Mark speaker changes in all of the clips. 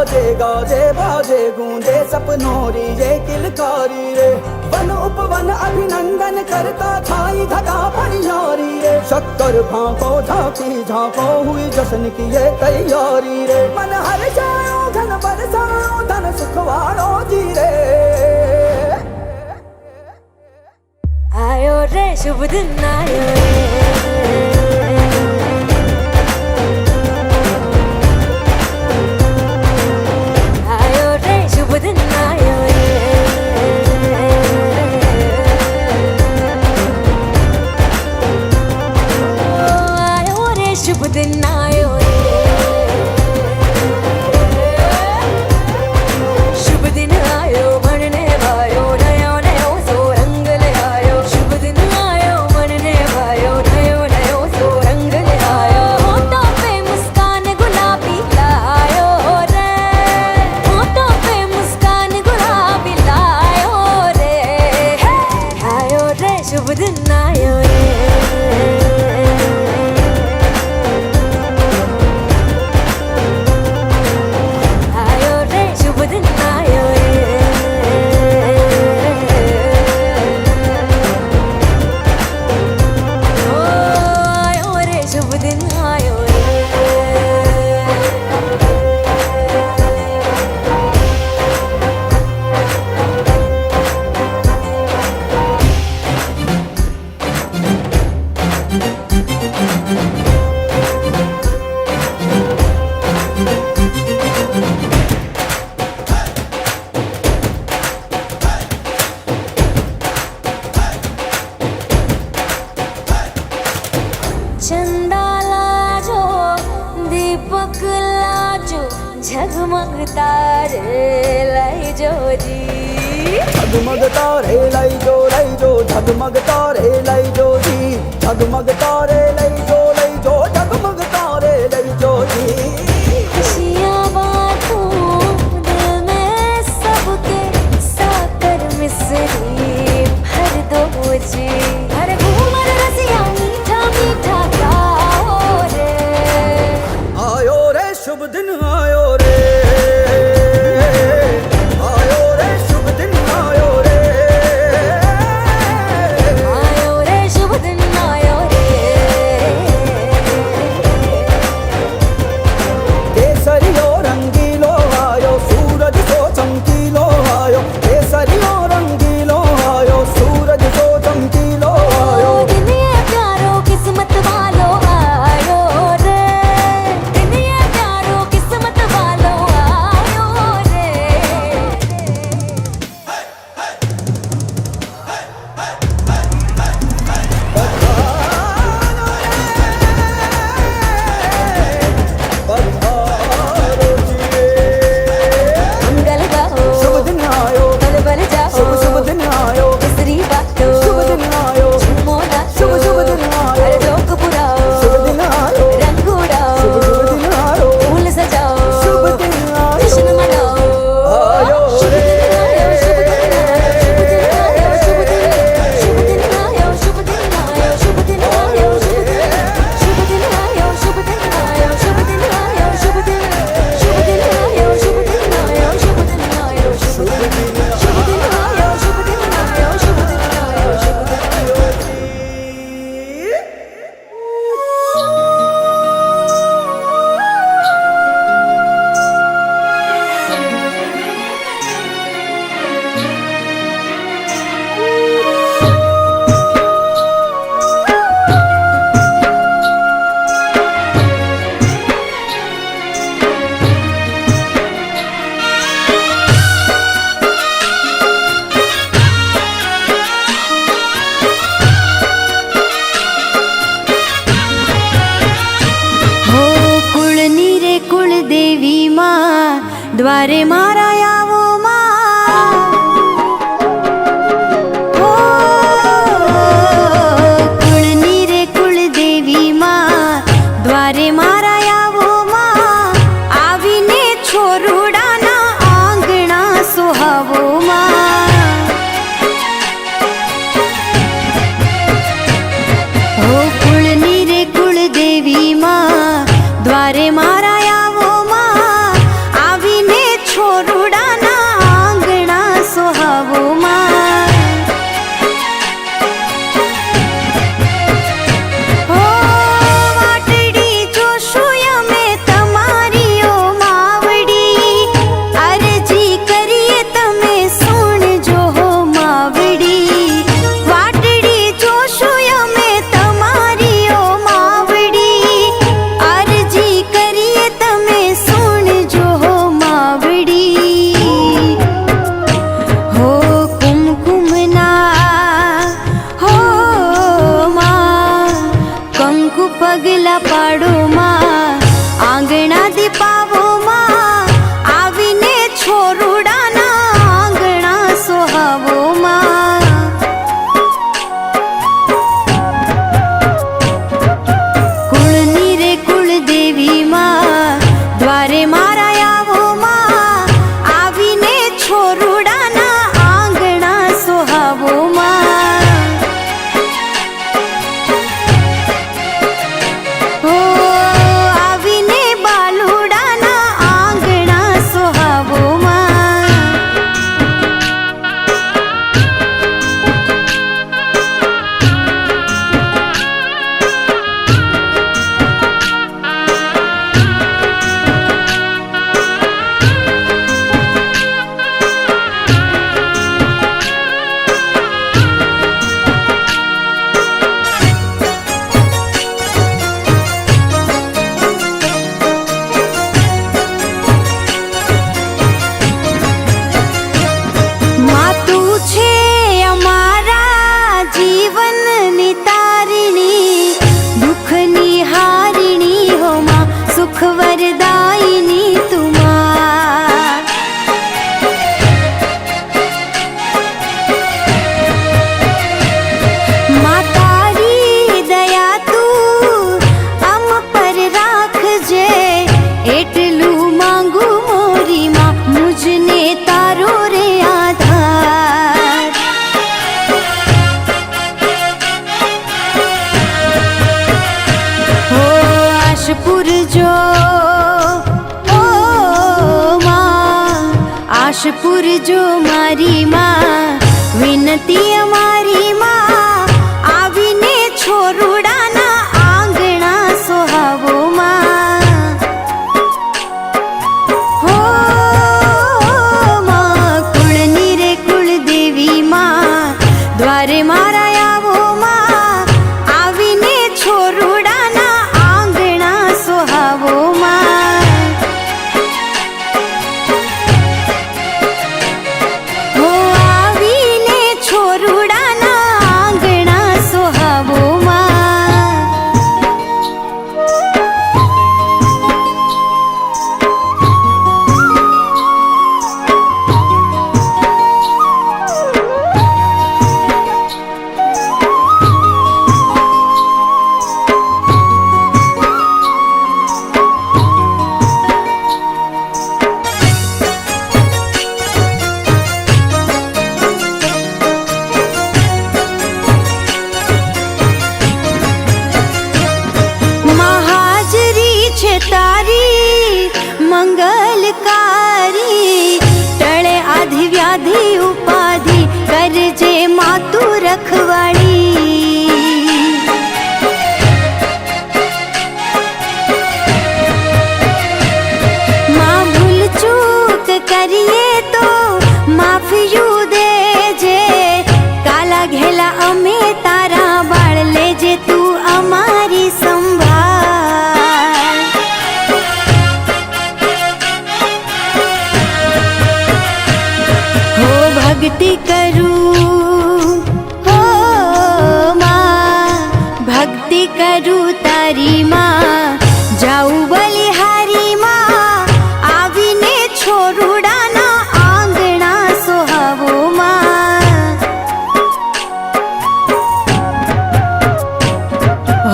Speaker 1: बाजे गाजे बाजे गूंजे सपनों री ये किलकारी रे। वन उपवन अभिनंदन करता छाई धगा परियारी रे। शक्कर भांको झांकी झांको हुई जश्न की ये तैयारी रे। मन हर जाओ धन बरसाओ धन सुखवाड़ो जी रे।
Speaker 2: आयो रे शुभ दिन आयो रे। आयो रे शुभ दिन आयो रे। आयो रे शुभ दिन आयो रे। शुभ दिन आयो बनने वायो नयो नयो सो रंग ले आयो। शुभ दिन आयो बनने वायो नयो नयो सो रंग ले आयो। होठों पे मुस्कान गुलाबी लायो रे। होठों पे मुस्कान गुलाबी लायो रे। आयो रे शुभ दिन आयो रे। आयो रे शुभ दिन आयो रे। ओ आयो रे शुभ दिन आयो रे। चंदा लाजो दीपक लाजो झगमग तारे लाई जो जी।
Speaker 1: झगमग तारे लाई जो झगमग तारे लाई जो जी। झगमग तारे लाई जो झगमग तारे लाई जो जी।
Speaker 2: खुशियाँ बांटूं दिल में सबके साकर मिसरी भर दो जी। हर घूमर रसिया मीठा मीठा गाओ रे।
Speaker 1: आयो रे शुभ दिन आयो रे। आयो रे शुभ दिन आयो रे।
Speaker 2: आयो रे शुभ दिन आयो रे।
Speaker 1: केसरियो रंगीलो आयो सूरज सो चमकीलो आयो। केसरियो रंगीलो आयो सूरज सो चमकीलो आयो।
Speaker 2: दिन ये प्यारो किस्मत वालो आयो रे। दिन ये प्यारो किस्मत वालो आयो रे।
Speaker 1: पधारो जी।
Speaker 2: मंगल गाओ
Speaker 1: शुभ दिन आयो
Speaker 2: बल बल जाओ
Speaker 1: शुभ दिन आयो।
Speaker 2: केसरी बाटो
Speaker 1: शुभ दिन आयो
Speaker 2: झूमो नाचो
Speaker 1: शुभ दिन आयो।
Speaker 2: हर जोक पुराओ
Speaker 1: शुभ दिन आयो
Speaker 2: रंग उड़ाओ
Speaker 1: शुभ दिन आयो।
Speaker 2: फूल सजाओ
Speaker 1: शुभ दिन आयो
Speaker 2: जश्न मनाओ।
Speaker 1: आयो
Speaker 2: शुभ
Speaker 1: रे।
Speaker 2: दिन आयो शुभ दिन आयो शुभ दिन आयो शुभ दिन आयो शुभ दिन आयो शुभ दिन आयो शुभ दिन आयो शुभ दिन आयो शुभ दिन आयो शुभ दिन आयो शुभ दिन आयो शुभ दिन आयो शुभ दिन आयो शुभ दिन आयो शुभ दिन आयो शुभ दिन आयो शुभ दिन आयो शुभ दिन
Speaker 3: हो कुळनी रे कुळदेवी मा द्वारे मारा यावो मा। हो कुळनी रे कुळदेवी मा द्वारे मारा यावो मा। आवीने छोरुडाना आंगणा सुहावो मा। हो कुळनी रे कुळदेवी मा द्वारे मारा यावो मा। आवीने પૂરજો મારી માં, વિનતી અમારી માં, આવીને છોરુડાના આંગણા સોહાવો માં. હો માં, કુળની રે કુળદેવી માં, દ્વારે મારા આવો માં, આવીને છોરુડાના આંગણા સોહાવો માં. હો આવીને છોરુડાના આંગણા સોહાવો માં. મહાજરી છે તારી મંગલકારી, ટળે આધિ વ્યાધિ ઉપાધિ, કરજે માતું રખવાળી. માં ભૂલ ચૂક કરીએ તો માફિયું દેજે, કાલા ઘેલા અમે તારા બાળ, લેજે તું અમારી સંભાળ. હો ભક્તિ કરું, હો માં, ભક્તિ કરું તારી માં, જાઉં બલિહારી માં, આવીને છોરુડાના આંગણા સોહાવો માં.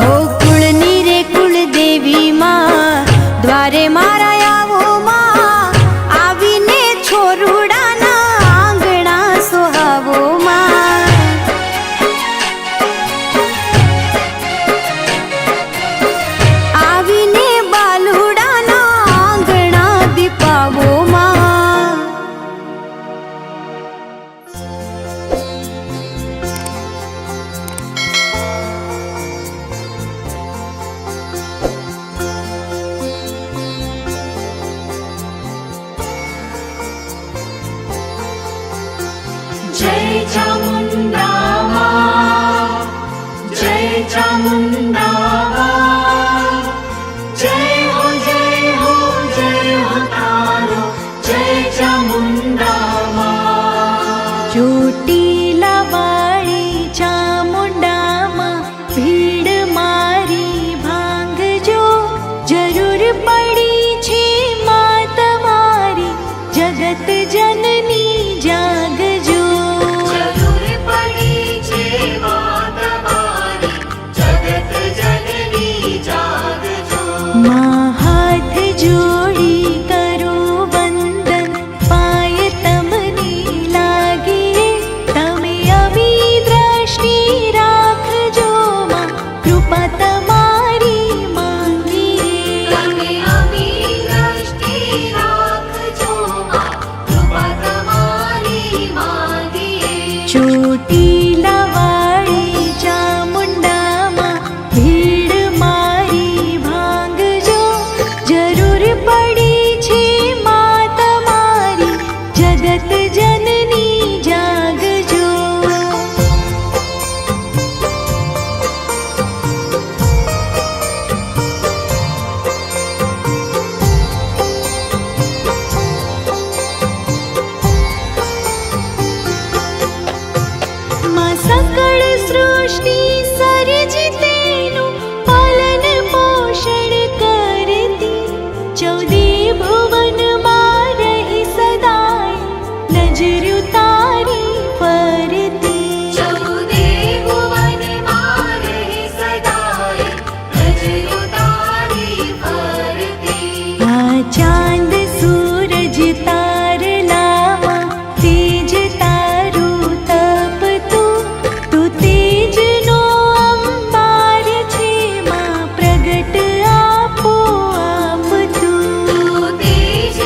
Speaker 3: હો કુળની રે કુળદેવી માં, દ્વારે મારા આવો માં, આવીને છોરુડાના આંગણા સોહાવો માં. આવીને બાલુડાના આંગણા દીપાવો માં.
Speaker 2: जय चामुंडा मां, जय चामुंडा मां, जय हो तारो, जय चामुंडा मां. ચોટીલા વાળી ચામુંડામાં ભીડ મારી ભાંગજો, જરૂર પડી છે માં તમારી, જગત જનની જાગજો. જરૂર પડી છે માં તમારી, જગત જનની જાગજો. માં હાથ જોડી કરો વંદન, પાય તમને લાગીએ, તમે અમી દ્રષ્ટિ રાખજો માં, કૃપા તમારી માંગીએ. તમે અમી દ્રષ્ટિ રાખજો માં, કૃપા તમારી માંગીએ. ચોટીલા વાળી ચામુંડામાં ભીડ મારી ભાંગજો, જરૂર પડી છે માં તમારી, જગત જનની જાગજો. માં સકળ સૃષ્ટિ સર્જી તેનું પાલન પોષણ કરતી, ચૌદે ભુવનમાં રહી સદાય, નજર્યું તારી ફરતી. ચૌદે ભુવનમાં રહી સદાય, નજર્યું તારી ફરતી. આ ચાંદ સૂરજ તારલામાં તેજ તારું તપતું, તું તેજનો અંબાર છે માં, પ્રગટ આપો આપતું. તું તેજ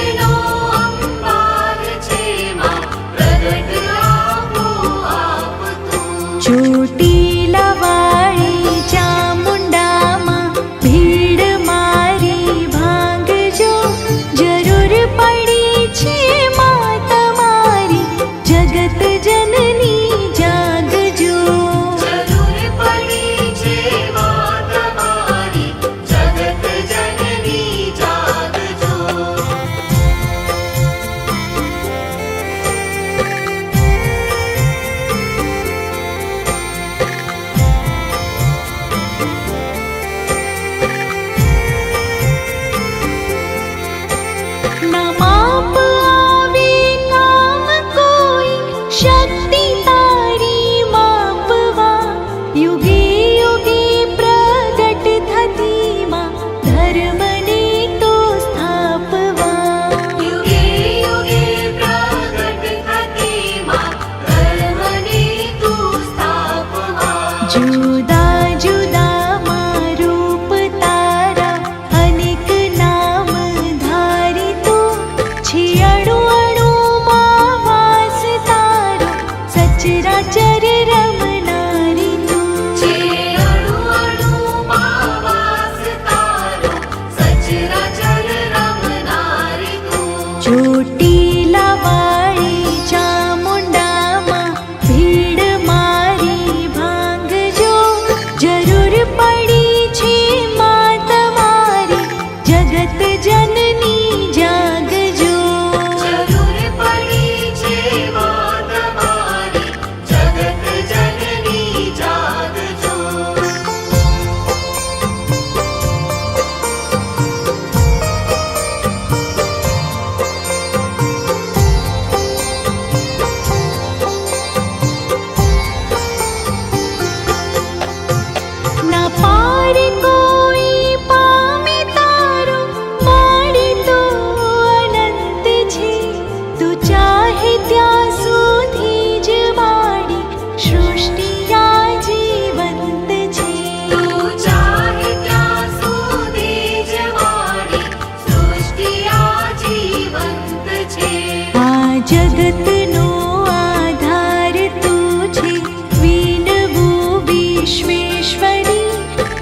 Speaker 2: શક્તિવંત છે.
Speaker 3: આ જગતનો આધાર તું છે, વિનવો વિશ્વેશ્વરી.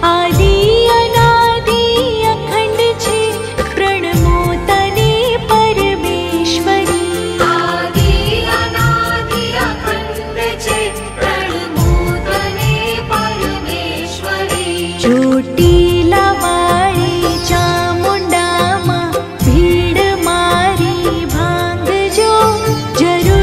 Speaker 3: આદિ અનાદિ અખંડ છે, પ્રણમો તને પરમેશ્વરી.
Speaker 2: આદિ અનાદિ અખંડ છે, પ્રણમો તને પરમેશ્વરી.
Speaker 3: ચોટીલા વાળી ચામુંડામાં ભીડ મારી ભાંગજો, જરૂર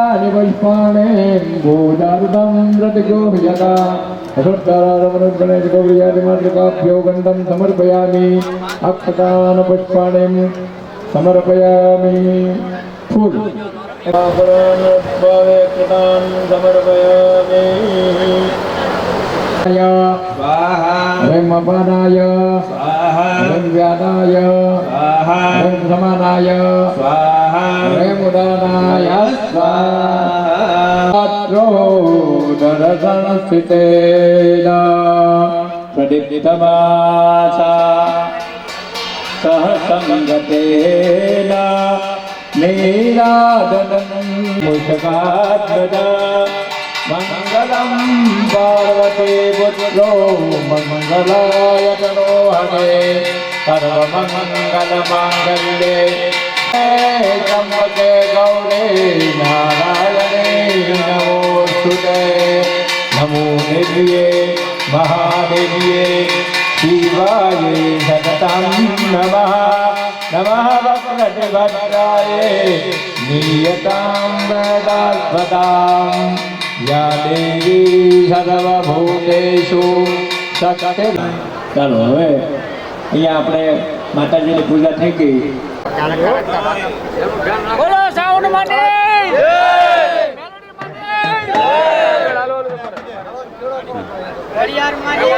Speaker 4: फलानि पुष्पाणि भूजारुतं प्रतिगोह्यता गणेशगौर्यादिमातृकाभ्यो गण्डं समर्पयामि अक्षतान् पुष्पाणिं समर्पयामि फूल कृतान् समर्पयामि स्वाहा ह्रीं अपानाय स्वाहा ह्रीं व्यानाय स्वाहा ह्रीं समानाय स्वाहा ह्रीं उदानाय स्वाहा दर्शनस्थितेन प्रदीप्तमासा सह संगतेन नीरादनं मुषकात्मजा मंगलम पार्वती पुत्रो मंगलाय तनोहरे सर्वमंगल मांगल्ये त्र्यंबके गौरे नारायणे नमोस्तुते नमो देव्ये महादेव्ये शिवाय सततं नमः नमः वक्रतुण्डाय नियतां वेदास्पदां या देवी સર્વભૂતેષુ શક્તિ. ચાલો હવે અહીંયા આપણે માતાજીની પૂજા થઈ ગઈ.
Speaker 5: બોલો સાઉન્ડ માટે ઘડિયાળ માટે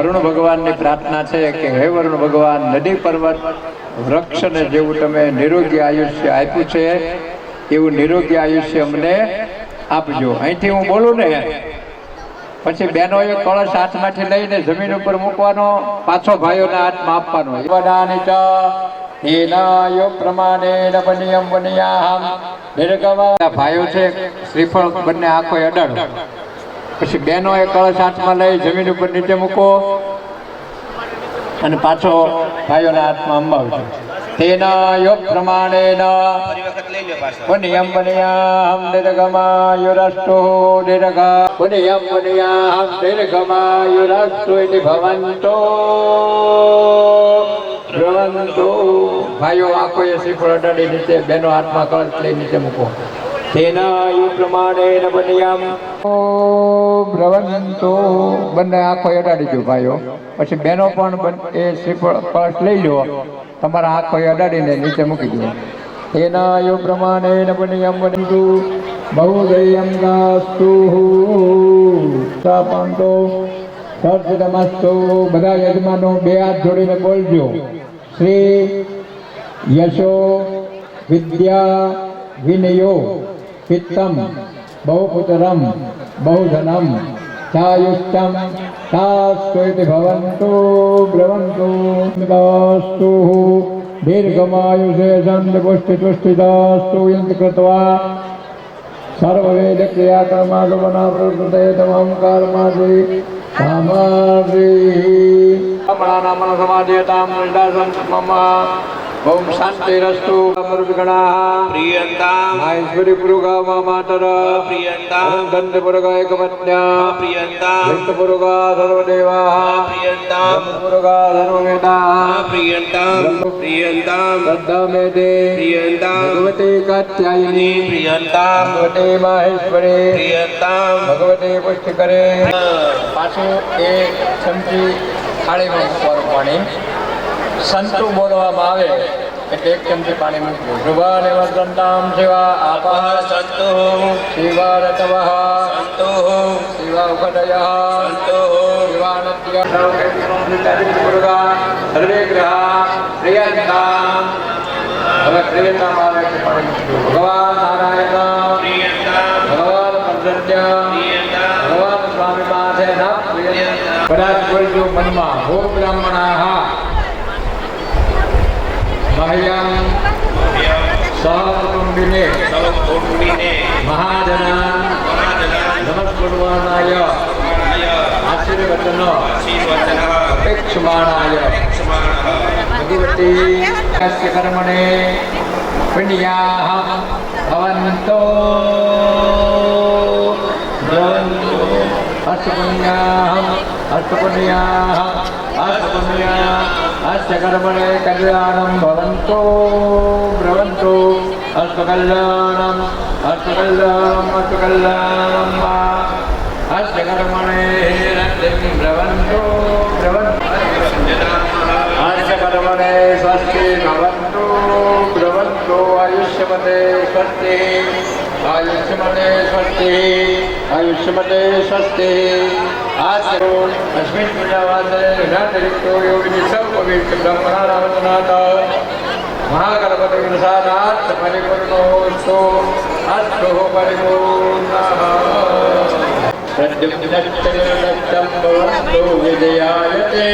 Speaker 4: વરુણ ભગવાનની પ્રાર્થના છે કે હે વરુણ ભગવાન, નદી પર્વત વૃક્ષને જેવું તમે નિરોગી આયુષ્ય આપ્યું છે એવું નિરોગી આયુષ્ય અમને આપજો. અહીંથી હું બોલું ને પછી બહેનોએ કળશ હાથમાંથી લઈને જમીન ઉપર મૂકવાનો, પાછો ભાઈઓના હાથમાં આપવાનો. વદાનિ ચ હેનાયો પ્રમાણેન વનિયમ વનિયાહમ નિર્ગમા. ભાઈઓ છે શ્રીફળ બંને આંખો અડાડો, પછી બહેનોએ કળશ હાથમાં લઈ જમીન ઉપર નીચે મૂકો અને પાછો ભાઈઓના હાથમાં અંબાવજો. તેનાયો પ્રમાણેન વનિયમ વનિયાહમ નિર્ગમાયુરષ્ટો નિર્ગા વનિયમ વનિયાહમ નિર્ગમાયુરષ્ટો ઇતિ ભવન્તો ભ્રવંતો. ભાઈઓ આંખોએ શ્રીફળ અડાડી નીચે, બહેનો હાથમાં કળશ લઈ નીચે મૂકો. તેનાયુ પ્રમાણેન વનિયમ ભ્રવંતો. બંને આંખો અડાડી દો ભાઈઓ. પછી બહેનો પણ એ શ્રીફળ કળશ લઈ લો, તમારા આંખો અડાડીને નીચે મૂકી દો. તેનાયુ પ્રમાણેન વનિયમ વનિતુ બહુદયમ ગાસ્તુ સાપંતો સર્વમસ્તુ. બધા યજમાનો બે હાથ જોડીને બોલજો. શ્રી યશો વિદ્યા વિનયો પિત્તમ બહુપુત્રમ બહુધનમ ચાયુષ્ટમ તાસ્તુ ઇતિ ભવન્તુ ભ્રવન્તુ દાસ્તુ દીર્ઘમાયુષે સંત પુષ્ટિ તુષ્ટિદાસ્તુ યંત કૃત્વા સર્વવેદ ક્રિયાકર્માદુપના પ્રવૃત્તે તમામ કર્માદિ સામાદ્રી મન સમાધિયતામ નિદાસં મમ. ઓમ શાંતિરસ્તુ. અમૃતગણાઃ
Speaker 5: પ્રિયંતામ
Speaker 4: મહેશ્વરી પુરુગા માતર
Speaker 5: પ્રિયંતામ
Speaker 4: દંડ પુરુગા એકપત્ન્યા
Speaker 5: પ્રિયંતામ
Speaker 4: વિષ્ણુ પુરુગા સર્વદેવાઃ
Speaker 5: પ્રિયંતામ
Speaker 4: પુરુગા સર્વવેદાઃ
Speaker 5: પ્રિયંતામ પ્રિયંતામ
Speaker 4: શ્રદ્ધા મે દે
Speaker 5: પ્રિયંતામ
Speaker 4: ભગવતી કાત્યાયની
Speaker 5: પ્રિયંતામ
Speaker 4: ભગવતી માહેશ્વરી
Speaker 5: પ્રિયંતામ
Speaker 4: ભગવતી પુષ્ટિકરે. પાછું એ ચમચી થાળીમાં મૂકવાનું પાણી. સંતુ બોલવામાં આવે એટલે એક ચમચી પાણી મૂકવું. ધ્રુવાને વર્ધંતામ શિવા આપઃ
Speaker 5: સંતો
Speaker 4: શિવા રતવઃ
Speaker 5: સંતો
Speaker 4: શિવા ઉપદયઃ
Speaker 5: સંતો
Speaker 4: શિવા નદ્ય પુરુગા સર્વે ગ્રહા પ્રિયંતામ. હવે પ્રિયંતામ આવે એટલે પાણી મૂકવું. ભગવાન નારાયણ
Speaker 5: પ્રિયંતામ
Speaker 4: ભગવાન પર્જન્ય
Speaker 5: પ્રિયંતામ
Speaker 4: ભગવાન સ્વામી માથે ના પ્રિયંતામ. કદાચ બોલજો મનમાં, હો બ્રાહ્મણાઃ મહ્યમ સહકુટુંબિને
Speaker 5: સૌકુટુંબિને
Speaker 4: મહાજના નમસ્કુર્વાણાય આશીર્વચન અપેક્ષમાણાય ભગવતી કસ્ય કર્મણે પુણ્યાઃ ભવન્તો ભ્રવન્તો. અસ્પુણ્યાઃ અસ્પુણ્યાઃ અસ્પુણ્યાઃ અસ્ય કર્મણે કલ્યાણમ ભવન્તો ભ્રવન્તો. અસ્તુ કલ્યાણમ અસ્તુ કલ્યાણમ અસ્તુ કલ્યાણમ અસ્ય કર્મણે રતિમ ભ્રવન્તો ભ્રવન્તો. અસ્ય કર્મણે સ્વસ્તિ ભવન્તો ભ્રવન્તો. આયુષ્યમતે સ્વસ્તિ આયુષ્યમતે સ્વસ્તિ આયુષ્યમતે સ્વસ્તિ. अस्मिन् पुण्यवासरे विधातिरिक्तो योगिनि सर्वपवित्र ब्रह्मणारामनाथ महागणपति प्रसादात् परिपूर्णोऽस्तु अस्तु परिपूर्णः. प्रद्युम्नश्चन्द्रदत्तं भवन्तु विजयायते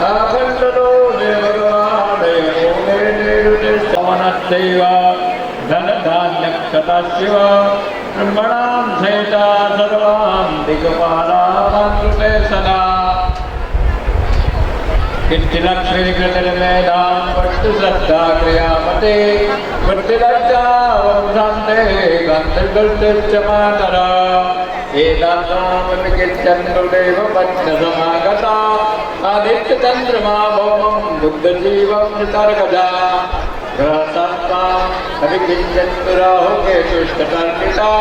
Speaker 4: आखण्डनो देवगवादयो निर्निरुतिस्तवनस्यैव धनधान्यक्षतस्यैव ब्रह्मणां सहिता सर्वां दिक्पालामन्त्रुते सदा. किञ्चिलक्ष्मीकृतिर्मेधां पट्टु श्रद्धा क्रियामते वृत्तिलज्जा वंशान्ते गन्धिर्गुल्तिश्च मातरा. एतासामपि किञ्चन्द्रुदेव पद्मसमागता आदित्यचन्द्रमा भौमं दुग्धजीवं तर्कजा. ग्रहसत्ता अभिकिञ्चन्तु राहुकेतुष्टतर्किता.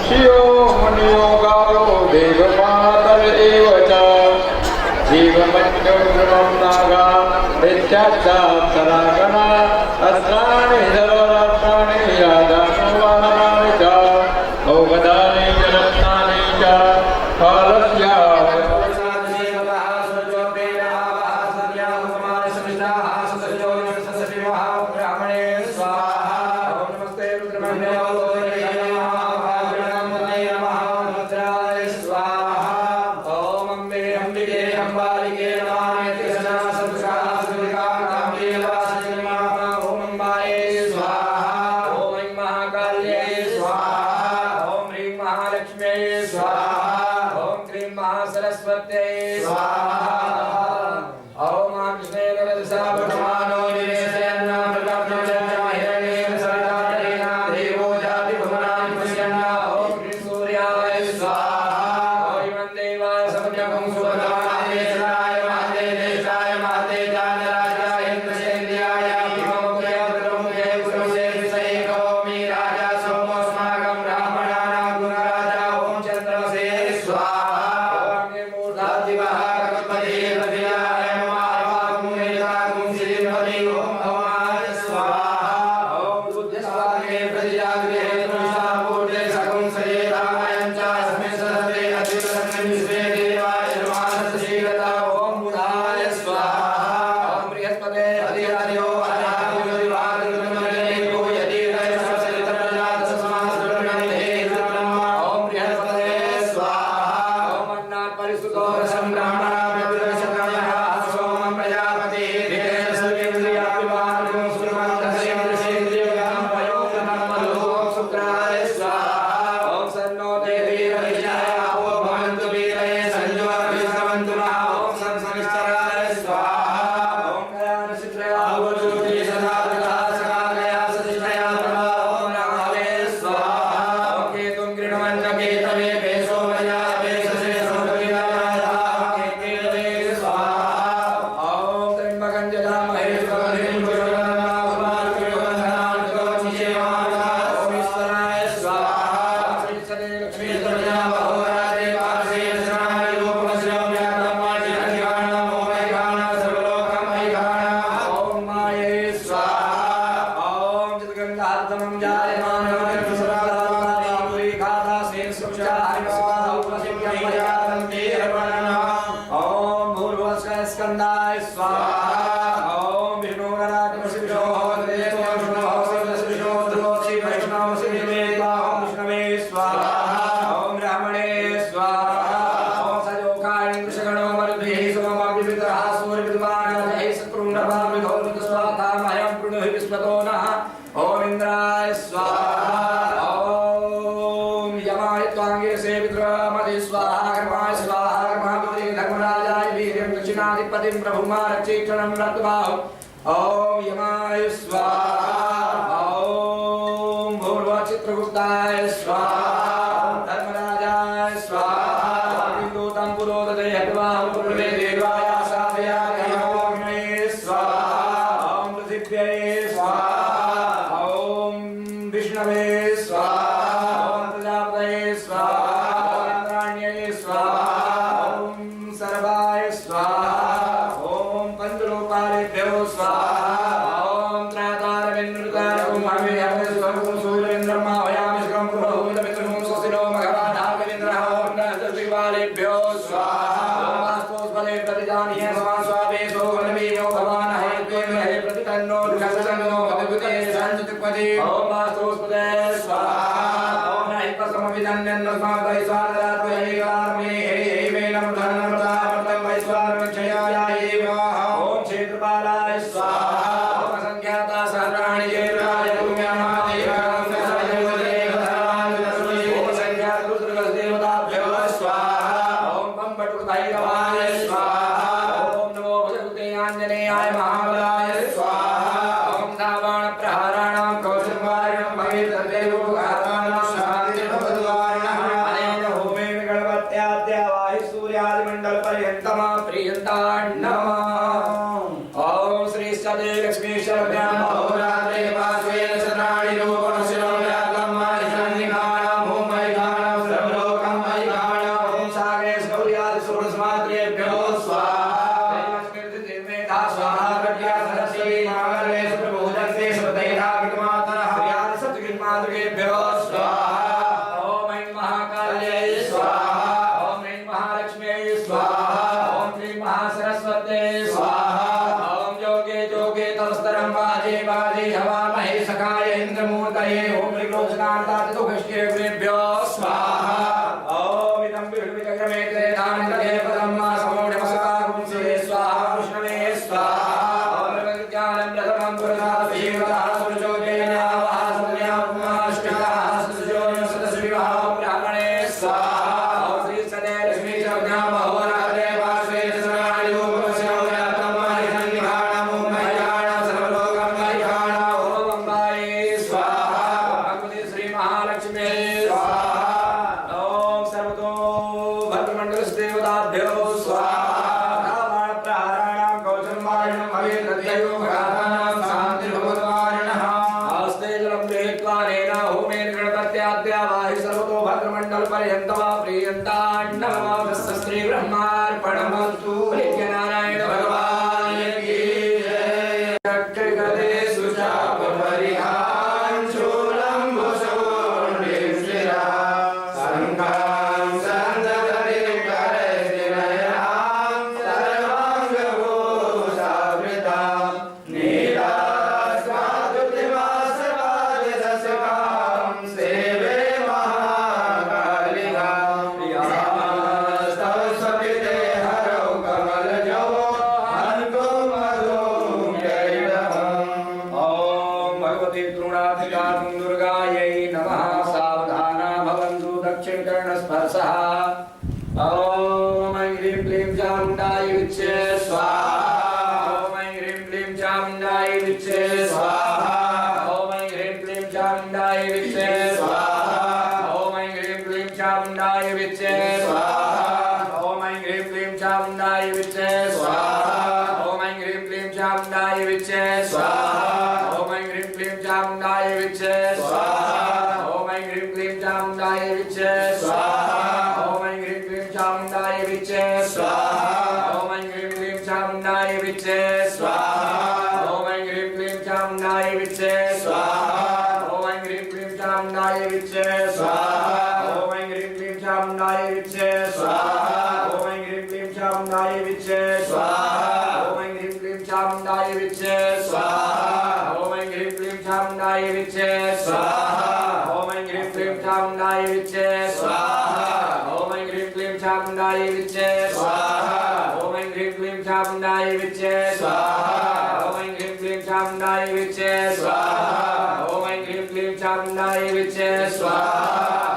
Speaker 4: शियो मुनियो गावो देवमातर एव च. जीवमन्योग्रमं नागा नित्याच्चाप्सरागणा. अस्त्राणि सर्वरात्राणि यादानो वाहनानि च. औषधानि च रत्नानि च कालस्य
Speaker 6: ओम यमाय स्वाहा ओम भूर्वचित्रगुप्ताय स्वाहा धर्मराजाय स्वाहा विदूतं पुरोदयत्वां पूर्वे देवाय साधयामि ओम मे स्वाहा ओम पृथिव्यै स्वाहा ओम विष्णवे स्वाहा ओम प्रजापतये स्वाहा ओम इंद्राण्ये स्वाहा ओम सर्वाय स्वाहा ओम पंचलोकालेभ्यो स्वाहा ओम त्रातारविन्द्रतारकं हविर्यं स्वरूपं सूर्येन्द्रमा वयामि श्रम प्रभुमितमित्रं स्वस्तिनो मघवाधाकविन्द्रः ओम नरसिंहालेभ्यो स्वाहा ओम वास्तोस्पदे प्रतिदानीय समान स्वावेशो वनमीयो भवान् हयत्वेमहे प्रतितन्नो दुःखसन्नो भगवते संचितपदे ओम वास्तोस्पदे स्वाहा ओम नहिपसमविदन्यन्नस्मात् स्वादरात्मैकार्मे एवेनं धनं प्रतापं वैश्वानरक्षयाय ओम क्षेत्रपालाय स्वाहा ओम संख्याता सहस्राणि जयराय पुण्यमादेवां सहयोगदेवतां ओम संख्यात रुद्रदेवताभ्यो स्वाहा ओम पंपटुतैरवाय स्वाहा ओम नमो भगवते आंजनेयाय महाबलाय स्वाहा ओम दावाण प्रहाराणां कौशलवारिणं भवेत्तदेवोगातानां शान्तिर्भवद्वारिणः अनेन होमेन गणपत्याद्यावाहि सूर्यादिमण्डल पर्यन्तमा प्रियन्तान् नमः ओम श्री सदे लक्ष्मीश्वरभ्यां अहोरात्रे पार्श्वेन शरणाणि रूपमशिरो व्याप्तं मानिषन्निकाणां होमैकाणां सर्वलोकमैकाणां ओम सागरे सौर्यादि सूर्यस्मात्रेभ्यो स्वाहा दैवस्कृतिर्मेधा स्वाहा प्रज्ञा सरस्वती नागर्वे सुप्रबोधन्ते सुतैधा विद्मातरः व्याधि सत्कृन्मातृकेभ्यो स्वाहा ओम ऐं महाकाल्यै स्वाहा ओम ऐं महालक्ष्म्यै स्वाहा ओम श्री महासरस्वत्यै स्वाहा ओम योगे योगे तवस्तरं वाजे वाजे हवामहे सखाय इन्द्रमूर्तये ओम ऋग्लोचनार्तातितुष्टेभ्यो स्वाहा ओम इदं विष्णुविचक्रमे त्रेधानितये पदं मा समोढमसकाकुं सुरे स्वाहा विष्णवे स्वाहा ओम विज्ञानं प्रथमं पुरुषात् भीमतः सुरजोगेन आवाह सत्यात्माष्टकः सुजोन सदस्विवाह ब्राह्मणे स्वाहा ओम श्री सदे लक्ष्मी चौघ्यां अहोरात्रे पार्श्वे शरणाणि रूपमशिरो व्याप्तं मानिषन्नि भवेद्रद्धयो भगातानां शान्तिर्भवद्वारिणः आस्ते जलं गृहीत्वा नेन होमेन गणपत्याद्यावाहि सर्वतो भद्रमण्डलपर्यन्तं प्रीयन्ताण्डवमस्तु श्रीब्रह्मार्पणमस्तु नारायण भगवान की जय। गदे सुशापरिहां शूलं भुशोर्णिं शिरा संघां सन्दतरिकरैर्निलयां सर्वाङ्गभूषावृतां नीलास्वादुतिवासवादिदशकां सेवे महाकालिकां प्रियास्तव स्वपिते हरौ कमलजो हन्तो मधुं जयितम्। ॐ भगवती तृणाधिकां दुर्गायै नमः। सावधाना भवन्तु दक्षिणकर्णस्पर्शः। ॐ ऐं ह्रीं क्लीं चामुण्डाय विच्चे स्वाहा। ॐ ऐं ह्रीं क्लीं चामुण्डाय विच्चे स्वाहा। ॐ ऐं ह्रीं क्लीं चामुण्डाय विच्चे स्वाहा। ॐ ऐं ह्रीं क्लीं चामुण्डाय विच्चे स्वाहा। ॐ ऐं ह्रीं क्लीं चामुण्डाय विच्चे स्वाहा। ॐ ऐं ह्रीं क्लीं चामुण्डाय विच्चे स्वाहा। ॐ ऐं ह्रीं क्लीं चामुण्डाय विच्चे स्वाहा। ॐ ऐं ह्रीं क्लीं चामुण्डाय विच्चे स्वाहा। ॐ ऐं ह्रीं क्लीं चामुण्डाय विच्चे स्वाहा। ॐ ऐं ह्रीं क्लीं चामुण्डाय विच्चे स्वाहा। ॐ ऐं ह्रीं क्लीं चामुण्डाय विच्चे स्वाहा। ॐ ऐं ह्रीं क्लीं चामुण्डाय विच्चे स्वाहा। ॐ ऐं ह्रीं क्लीं चामुण्डाय विच्चे स्वाहा। ॐ ऐं ह्रीं क्लीं चामुण्डाय विच्चे स्वाहा। ॐ ऐं ह्रीं क्लीं चामुण्डाय विच्चे स्वाहा। ॐ ऐं ह्रीं क्लीं चामुण्डाय विच्चे स्वाहा। ॐ ऐं ह्रीं क्लीं चामुण्डाय विच्चे स्वाहा। ॐ ऐं ह्रीं क्लीं चामुण्डाय विच्चे स्वाहा। ॐ ऐं ह्रीं क्लीं चामुण्डाय विच्चे स्वाहा। ॐ ऐं ह्रीं क्लीं चामुण्डाय विच्चे स्वाहा। ॐ ऐं ह्रीं क्लीं चामुण्डाय विच्चे स्वाहा।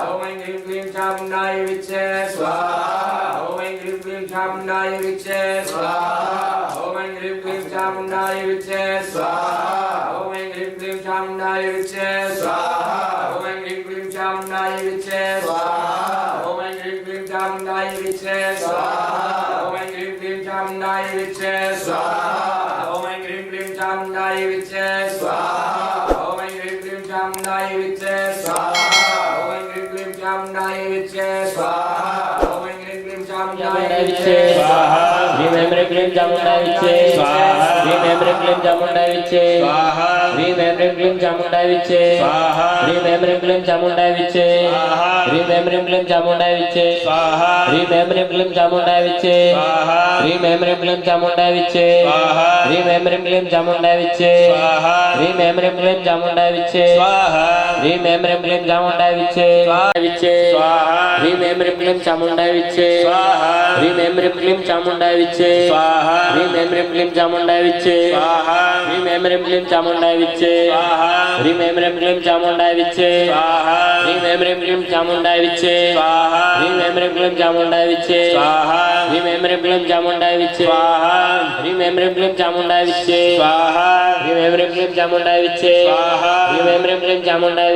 Speaker 6: ॐ ऐं ह्रीं क्लीं चामुण्डाय विच्चे स्वाहा। ॐ ऐं ह्रीं क्लीं चामुण्डाय विच्चे स्वाहा। ॐ ऐं ह्रीं क्लीं चामुण्डाय विच्चे स्वाहा। ॐ ऐं ह्रीं क्लीं चामुण्डाय विच्चे स्वाहा। ॐ ऐं ह्रीं क्लीं चामुण्डाय विच्चे स्वाहा। ॐ ऐं ह्रीं क्लीं चामुण्डाय विच्चे स्वाहा। ॐ ऐं ह्रीं क्लीं चामुण्डाय विच्चे स्वाहा। ॐ ऐं ह्रीं क्लीं चामुण्डाय विच्चे स्वाहा। ॐ ऐं ह्रीं क्लीं चामुण्डाय विच्चे स्वाहा। ॐ ऐं ह्रीं क्लीं चामुण्डाय विच्चे स्वाहा। ॐ ऐं ह्रीं क्लीं चामुण्डाय विच्चे स्वाहा।
Speaker 7: ह्रीं ऐं ह्रीं क्लीं चामुण्डाय विच्चे स्वाहा। ह्रीं ऐं ह्रीं क्लीं चामुण्डाय विच्चे स्वाहा। ह्रीं ऐं ह्रीं क्लीं चामुण्डाय विच्चे स्वाहा। ह्रीं ऐं ह्रीं क्लीं चामुण्डाय विच्चे स्वाहा। ह्रीं ऐं ह्रीं क्लीं चामुण्डाय विच्चे स्वाहा। ह्रीं ऐं ह्रीं क्लीं चामुण्डाय विच्चे स्वाहा। ह्रीं ऐं ह्रीं क्लीं चामुण्डाय विच्चे स्वाहा। ह्रीं ऐं ह्रीं क्लीं चामुण्डाय विच्चे स्वाहा। ह्रीं ऐं ह्रीं क्लीं चामुण्डाय विच्चे स्वाहा। ह्रीं ऐं ह्रीं क्लीं चामुण्डाय विच्चे स्वाहा। ह्रीं ऐं ह्रीं क्लीं चामुण्डाय विच्चे स्वाहा। ह्रीं ऐं ह्रीं क्लीं चामुण्डाय विच्चे स्वाहा। ह्रीं ऐं ह्रीं क्लीं चामुण्डाय विच्चे स्वाहा। ह्रीं ऐं ह्रीं क्लीं चामुण्डाय विच्चे स्वाहा। ह्रीं ऐं ह्रीं क्लीं चामुण्डाय विच्चे स्वाहा। ह्रीं ऐं ह्रीं क्लीं चामुण्डाय विच्चे स्वाहा। ह्रीं ऐं ह्रीं क्लीं चामुण्डाय विच्चे स्वाहा। ह्रीं ऐं ह्रीं क्लीं चामुण्डाय विच्चे स्वाहा। ह्रीं ऐं ह्रीं क्लीं चामुण्डाय विच्चे स्वाहा। ह्रीं ऐं ह्रीं क्लीं चामुण्डाय विच्चे स्वाहा। ह्रीं ऐं ह्रीं क्लीं चामुण्डाय विच्चे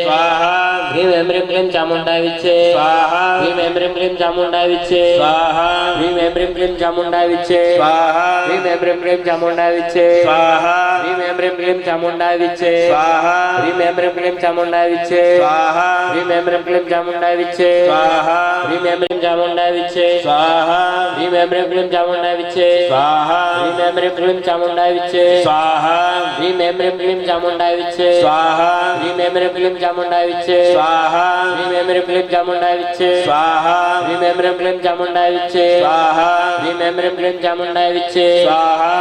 Speaker 7: स्वाहा। ह्रीं ऐं ह्रीं क्लीं चामुण्डाय विच्चे स्वाहा। ह्रीं ऐं ह्रीं क्लीं चामुण्डाय विच्चे स्वाहा। ह्रीं ऐं ह्रीं क्लीं चामुण्डाय विच्चे स्वाहा। ह्रीं ऐं ह्रीं क्लीं चामुण्डाय विच्चे स्वाहा। ह्रीं ऐं ह्रीं क्लीं चामुण्डाय विच्चे स्वाहा। ह्रीं ऐं ह्रीं क्लीं चामुण्डाय विच्चे स्वाहा। ह्रीं ऐं ह्रीं क्लीं चामुण्डाय विच्चे स्वाहा। ह्रीं ऐं ह्रीं चामुण्डाय विच्चे स्वाहा। ह्रीं ऐं ह्रीं क्लीं चामुण्डाय विच्चे स्वाहा। ह्रीं ऐं ह्रीं क्लीं चामुण्डाय विच्चे स्वाहा। ह्रीं ऐं ह्रीं क्लीं चामुण्डाय विच्चे स्वाहा। ह्रीं ऐं ह्रीं क्लीं चामुण्डाय विच्चे स्वाहा। ह्रीं ऐं ह्रीं क्लीं चामुण्डाय विच्चे स्वाहा। ह्रीं ऐं ह्रीं क्लीं चामुण्डाय विच्चे स्वाहा। ह्रीं ऐं ह्रीं क्लीं चामुण्डाय विच्चे स्वाहा।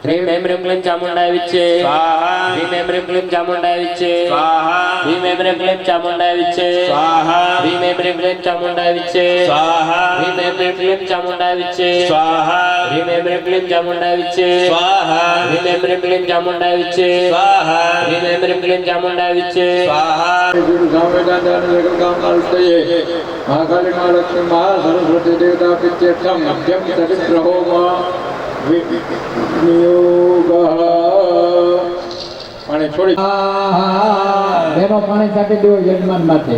Speaker 7: ह्रीं ऐं ह्रीं क्लीं चामुण्डाय विच्चे स्वाहा। ह्रीं ऐं ह्रीं क्लीं चामुण्डाय विच्चे स्वाहा। ह्रीं ऐं ह्रीं क्लीं चामुण्डाय विच्चे स्वाहा। ह्रीं ऐं ह्रीं क्लीं चामुण्डाय विच्चे स्वाहा। ह्रीं ऐं ह्रीं क्लीं चामुण्डाय विच्चे स्वाहा। ह्रीं ऐं ह्रीं क्लीं चामुण्डाय विच्चे स्वाहा। ह्रीं ऐं ह्रीं क्लीं चामुण्डाय विच्चे स्वाहा। ह्रीं ऐं ह्रीं क्लीं चामुण्डाय विच्चे स्वाहा।
Speaker 4: गुरु स्वामीनारायण जगत कामकालस्तये महाकाली महालक्ष्मी महासरस्वती देवता पित्यर्थम मध्यम चरित्रहो नियोगः पाणी छोड़ी
Speaker 8: બેનો પાણી કાઢી દેવો યજમાન માથે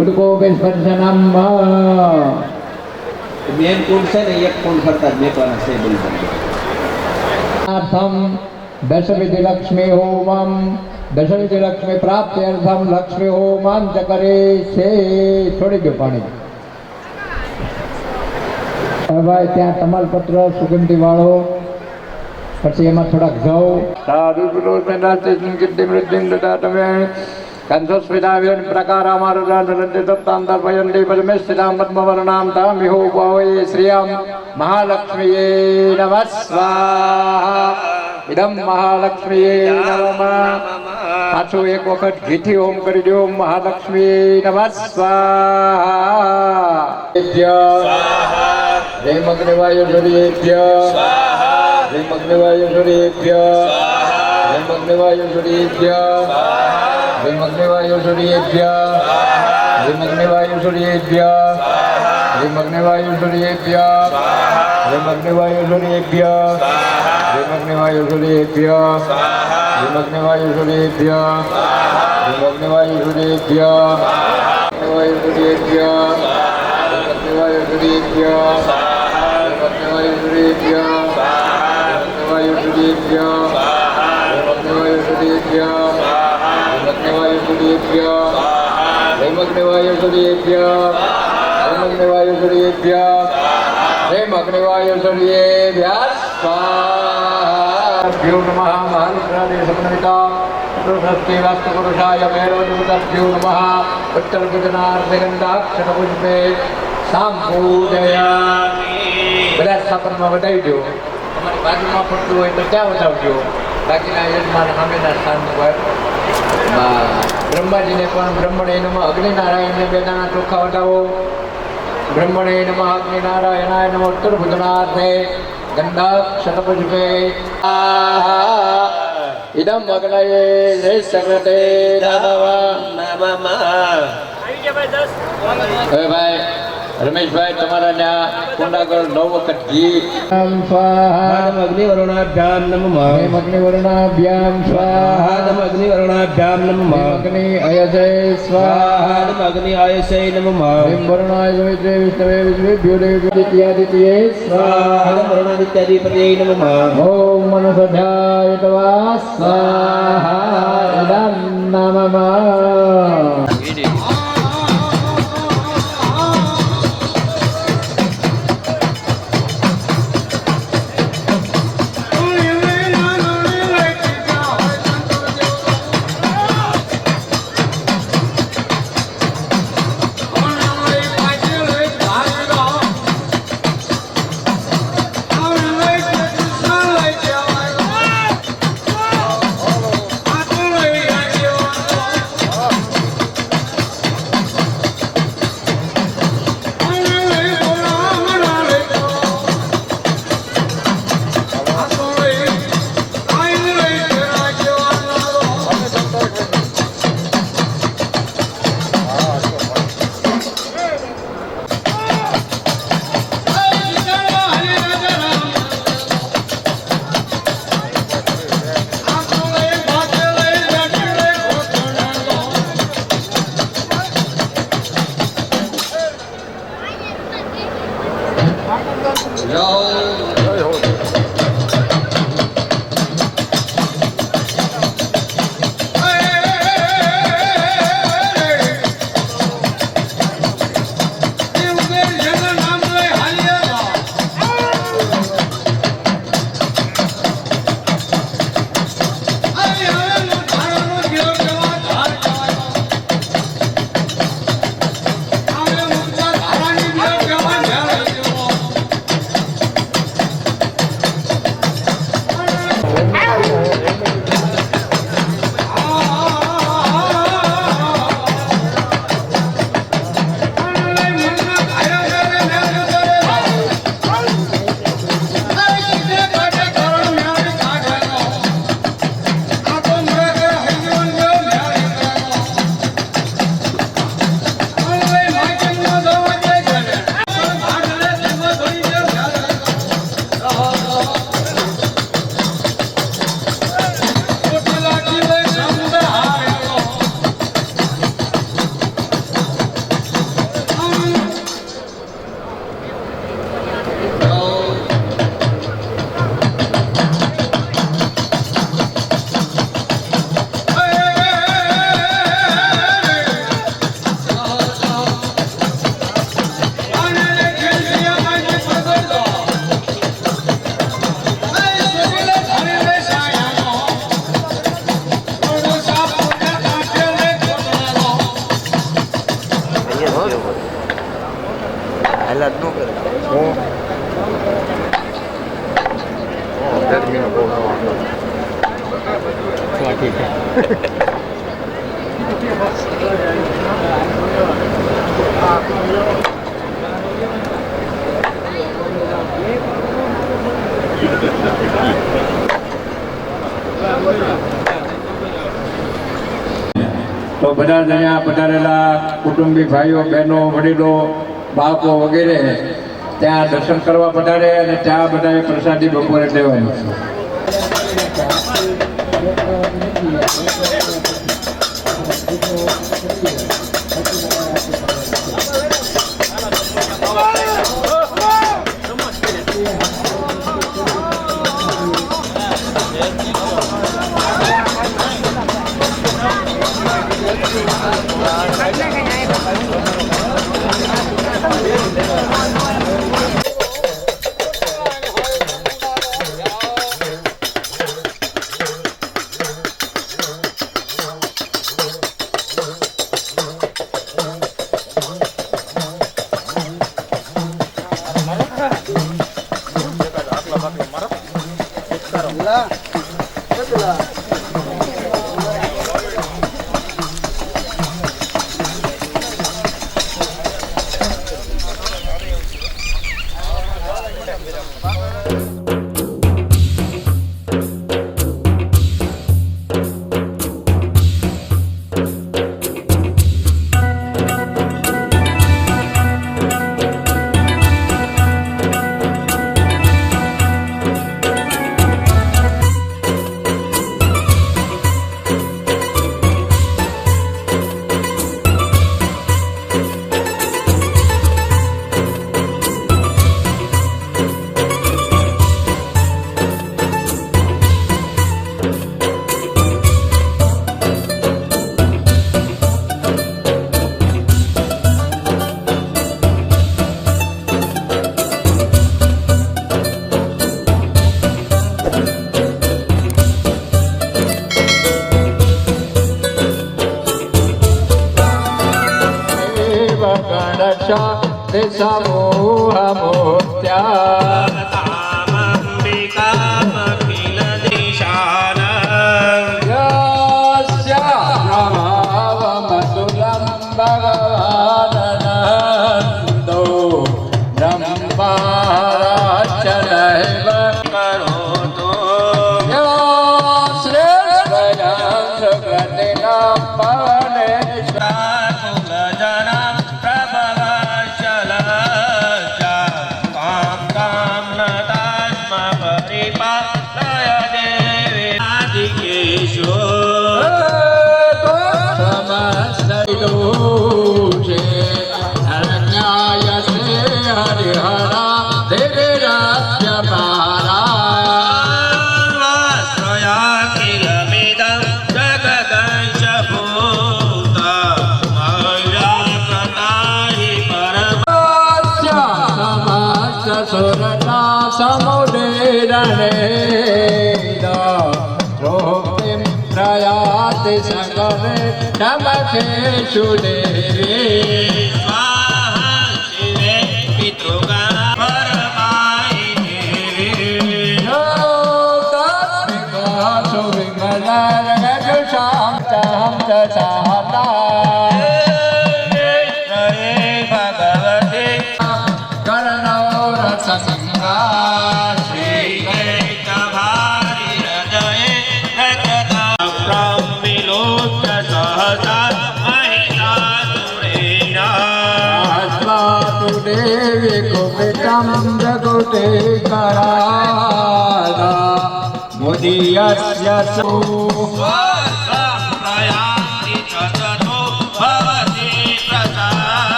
Speaker 8: ઉડકો બેસ પંચનામ
Speaker 9: મેન કુંડ છે ને એક કુંડ કરતા જ મેકવાના છે બિલકુલ
Speaker 4: अर्थम दशविधि लक्ष्मी होमम दशविधि लक्ष्मी प्राप्त्यर्थम लक्ष्मी होमम च करे से छोड़ी दो पानी હવે ભાઈ ત્યાં તમાલપત્ર સુગંધી વાળો પછી એમાં થોડાક ઘઉં સાધુ પુરુષ કીર્તિ મૃત્યુ દદા તમે કંસસ્મિતાવ્યન પ્રકારામારદાનંદે દત્તાંતર ભયંતિ પરમેશ્વરામ પદ્મવર્ણામ તામિહો ભાવે શ્રિયમ મહાલક્ષ્મીએ નમઃ સ્વાહા ઇદમ મહાલક્ષ્મીએ નમઃ પાછું એક વખત ઘીથી ઓમ કરી દો મહાલક્ષ્મીએ નમઃ સ્વાહા રેમ અગ્નિવાયુ સૂર્યેભ્ય રેમ અગ્નિવાયુ સૂર્યેભ્ય રેમ અગ્નિવાયુ સૂર્યેભ્ય રેમ અગ્નિવાયુ સૂર્યેભ્ય રેમ અગ્નિવાયુ સૂર્યેભ્ય રેમ અગ્નિવાયુ સૂર્યેભ્ય રેમ અગ્નિવાયુ સૂર્યેભ્ય રેમ અગ્નિવાયુ સૂર્યેભ્ય રેમ અગ્નિવાયુ સૂર્યેભ્ય રેમ અગ્નિવાયુ સૂર્યેભ્ય અગ્નિવાયુ સૂર્યેભ્ય અગ્નિવાયુ સૂર્યેભ્ય અગ્નિવાયુ સૂર્યેભ્ય અગ્નિવાયુ સૂર્યેભ્ય અગ્નિવાયુ સૂર્યેભ્ય અગ્નિવાયુ સૂર્યેભ્ય રેમ અગ્નિવાયુ સૂર્યેભ્ય રેમ અગ્નિવાયુ સૂર્યેભ્ય રેમ અગ્નિવાયુ સૂર્યેભ્ય સ્વાહા નમઃ મહારુદ્રાદે સમન્વિતા પુરુષસ્તે વાસ્તુપુરુષાય ભૈરવદેવતાભ્યો નમઃ ઉત્તર ગુજરાર્થે ગંધાક્ષર પુષ્પે સાંપૂજયામિ બધા સ્થાપનમાં વધાવી દો તમારી બાજુમાં પડતું હોય તો ત્યાં વધાવજો બાકીના યજમાન સામેના સ્થાન પર બ્રહ્માજીને પણ બ્રહ્મણે નમઃ અગ્નિનારાયણને બે દાણા ચોખા વધાવો બ્રહ્મણે નમઃ અગ્નિનારાયણાય નમઃ ઉત્તર ભુજનાર્થે ગંધાક્ષરપુષ્પે ઇદમ અગ્નયે શ્રેષ્ઠકૃતે નમઃ હવે ભાઈ રમેશભાઈ તમારા ત્યાં કુંડાગળ 9 વખત ઘી સ્વાહા
Speaker 7: અગ્નિવરુણાભ્યામ નમઃ
Speaker 4: અગ્નિવર્ણાભ્યામ સ્વાહા
Speaker 7: અગ્નિવરુણાભ્યામ નમઃ
Speaker 4: અગ્નિ અયજય સ્વાહા
Speaker 7: અગ્નિ આયસે નમઃ
Speaker 4: વર્ણાય વિષ્ણવે વિષ્ણવે વિષ્ણુભ્યો દેવ્યાદિત્યે સ્વાહા
Speaker 7: વરુણાદિત્યાધિપતયે નમઃ
Speaker 4: ઓમ મનસધ્યાય તવા સ્વાહા ઇદં નમઃ તો બધા જ અહીંયા પધારેલા કુટુંબી ભાઈઓ બહેનો વડીલો બાળકો વગેરે ત્યાં દર્શન કરવા પધારે અને ત્યાં બધાએ પ્રસાદી બપોરે લેવાની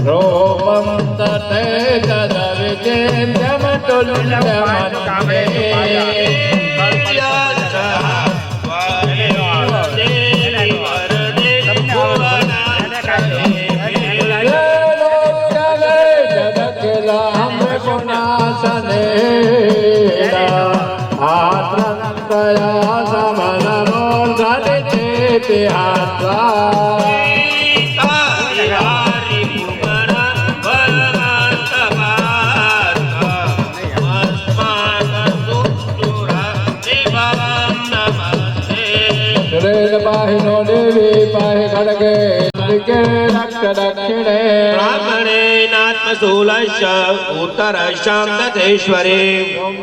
Speaker 4: रूपं पाहिनो देवी पाहि खड्गे दक्षिणे
Speaker 5: ब्राह्मणेनात्मशूलश्च उत्तरश्चां दधेश्वरे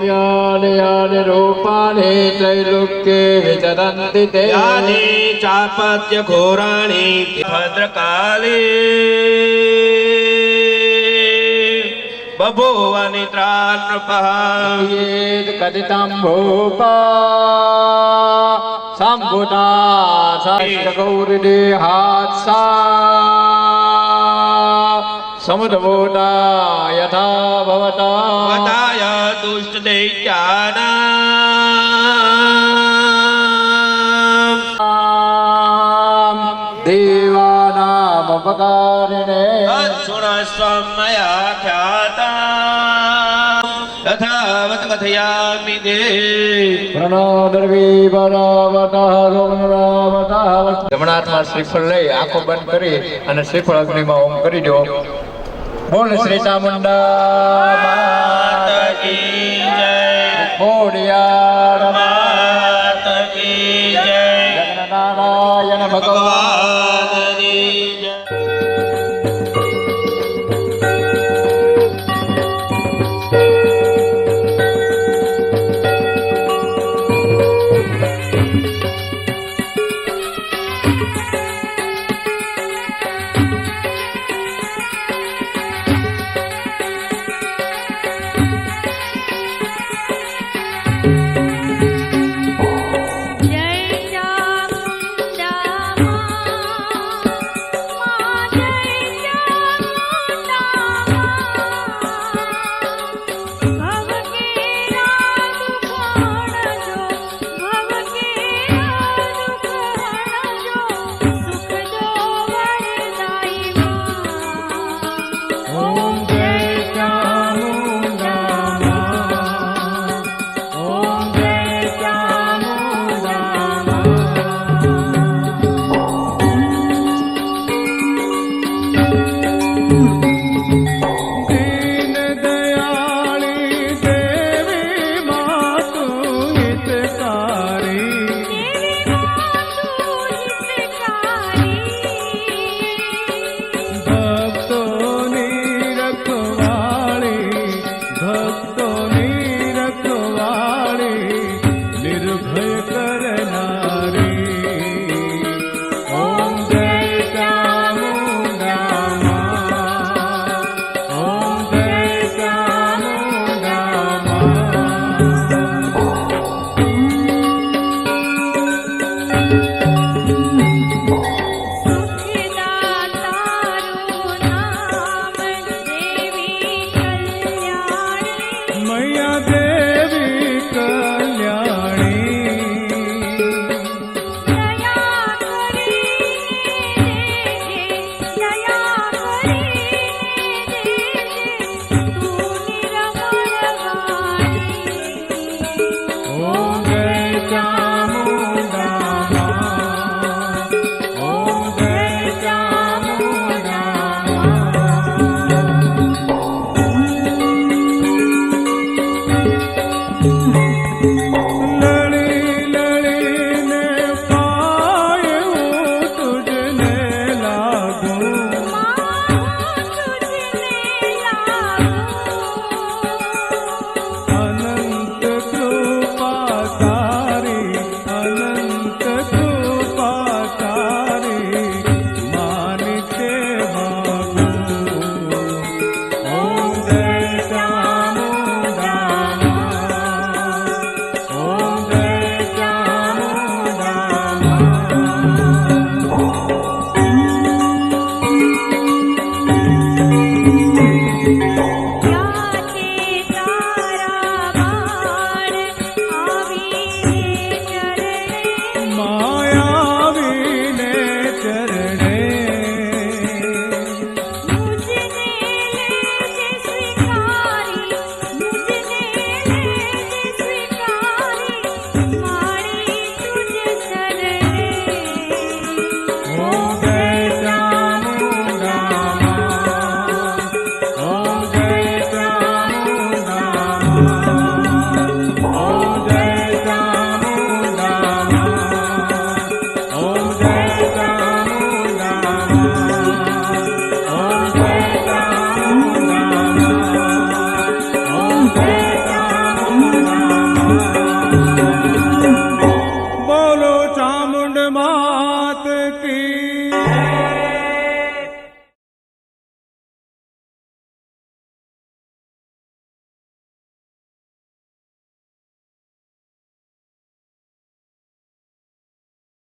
Speaker 4: यानि यानि रूपाणि त्रैलोक्ये विचरन्ति ते
Speaker 5: यानि चापत्य घोराणि भद्रकाले बभूव निद्रानृपः
Speaker 4: कथितं भूपा सम्भुता गौरीदेहात्सा समुद्भूता यथा भवता
Speaker 5: वताय दुष्टदैत्यानाम्
Speaker 4: देवानामुपकारिणे
Speaker 5: शृणस्वं मया ख्याता तथावत् कथयामि ते
Speaker 4: જમણાથમાં શ્રીફળ લઈ આંખો બંધ કરી અને શ્રીફળ અગ્નિમાં ઓમ કરી દો. બોલ શ્રી ચામુંડા
Speaker 5: માતા કી જય
Speaker 4: ખોડિયાર
Speaker 5: માતા કી જય
Speaker 4: નારાયણ ભગવાન
Speaker 5: ભગવાનની જય.
Speaker 3: Thank you.